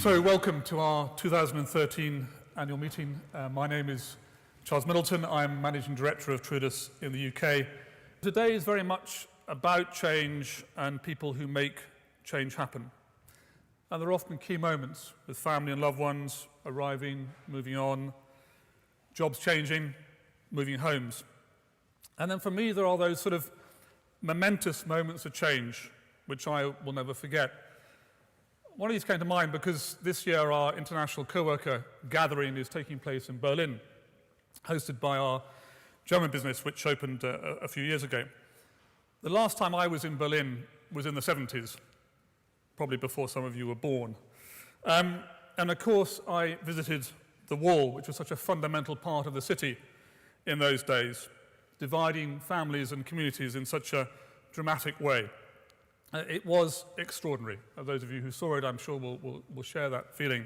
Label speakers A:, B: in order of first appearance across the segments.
A: So welcome to our 2013 annual meeting. My name is Charles Middleton. I'm Managing Director of Triodos in the UK. Today is very much about change and people who make change happen. And there are often key moments with family and loved ones arriving, moving on, jobs changing, moving homes. And then for me, there are those sort of momentous moments of change, which I will never forget. One of these came to mind because this year our international co-worker gathering is taking place in Berlin, hosted by our German business, which opened a few years ago. The last time I was in Berlin was in the 70s, probably before some of you were born. And of course, I visited the wall, which was such a fundamental part of the city in those days, dividing families and communities in such a dramatic way. It was extraordinary. Those of you who saw it, I'm sure will share that feeling.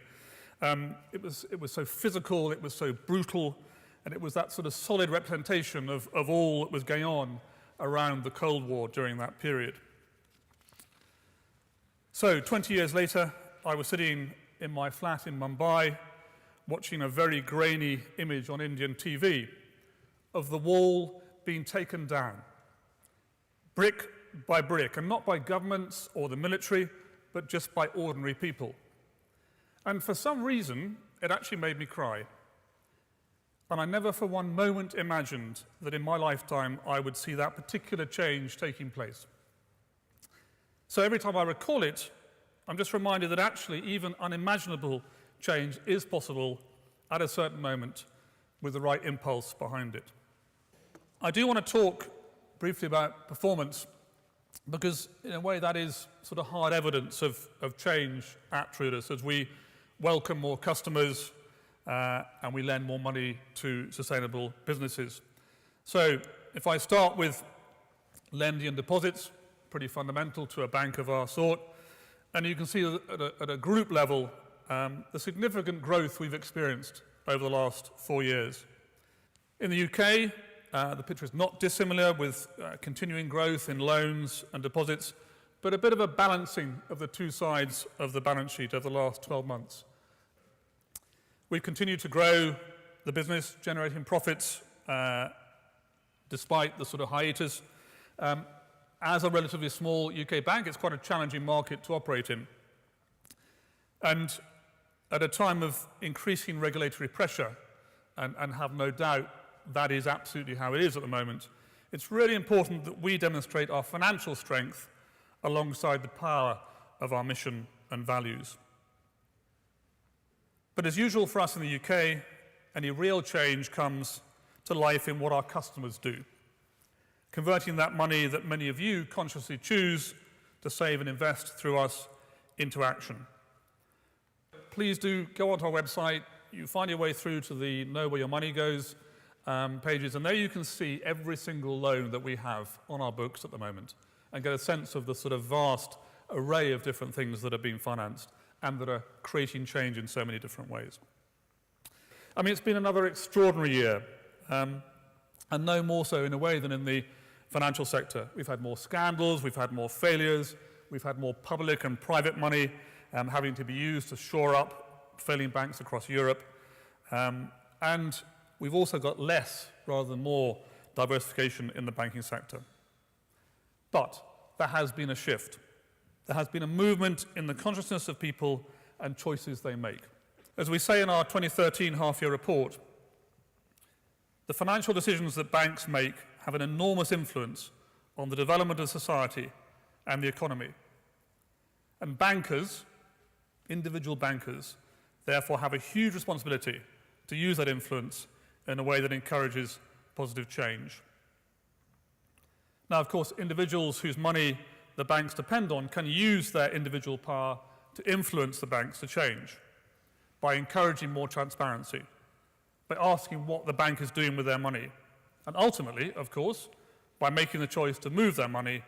A: It was so physical, it was so brutal, and it was that sort of solid representation of all that was going on around the Cold War during that period. So 20 years later, I was sitting in my flat in Mumbai, watching a very grainy image on Indian TV of the wall being taken down, brick by brick, and not by governments or the military, but just by ordinary people. And for some reason, it actually made me cry. And I never for one moment imagined that in my lifetime I would see that particular change taking place. So every time I recall it, I'm just reminded that actually even unimaginable change is possible at a certain moment with the right impulse behind it. I do want to talk briefly about performance, because in a way that is sort of hard evidence of change at Triodos as we welcome more customers and we lend more money to sustainable businesses. So if I start with lending and deposits, pretty fundamental to a bank of our sort, and you can see at a group level the significant growth we've experienced over the last 4 years. In the UK, the picture is not dissimilar, with continuing growth in loans and deposits, but a bit of a balancing of the two sides of the balance sheet over the last 12 months. We've continued to grow the business, generating profits despite the sort of hiatus. As a relatively small UK bank, it's quite a challenging market to operate in. And at a time of increasing regulatory pressure, and have no doubt that is absolutely how it is at the moment, it's really important that we demonstrate our financial strength alongside the power of our mission and values. But as usual for us in the UK, any real change comes to life in what our customers do, converting that money that many of you consciously choose to save and invest through us into action. Please do go onto our website. You find your way through to the Know Where Your Money Goes pages, and there you can see every single loan that we have on our books at the moment and get a sense of the sort of vast array of different things that are being financed and that are creating change in so many different ways. I mean, it's been another extraordinary year, and no more so in a way than in the financial sector. We've had more scandals, we've had more failures, we've had more public and private money having to be used to shore up failing banks across Europe, and we've also got less rather than more diversification in the banking sector. But there has been a shift. There has been a movement in the consciousness of people and choices they make. As we say in our 2013 half-year report, the financial decisions that banks make have an enormous influence on the development of society and the economy. And bankers, individual bankers, therefore have a huge responsibility to use that influence in a way that encourages positive change. Now, of course, individuals whose money the banks depend on can use their individual power to influence the banks to change by encouraging more transparency, by asking what the bank is doing with their money, and ultimately, of course, by making the choice to move their money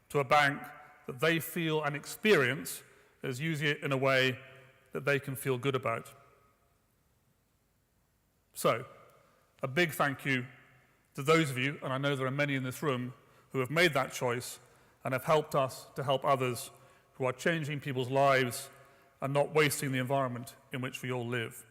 A: to a bank that they feel and experience as using it in a way that they can feel good about. So, a big thank you to those of you, and I know there are many in this room, who have made that choice and have helped us to help others who are changing people's lives and not wasting the environment in which we all live.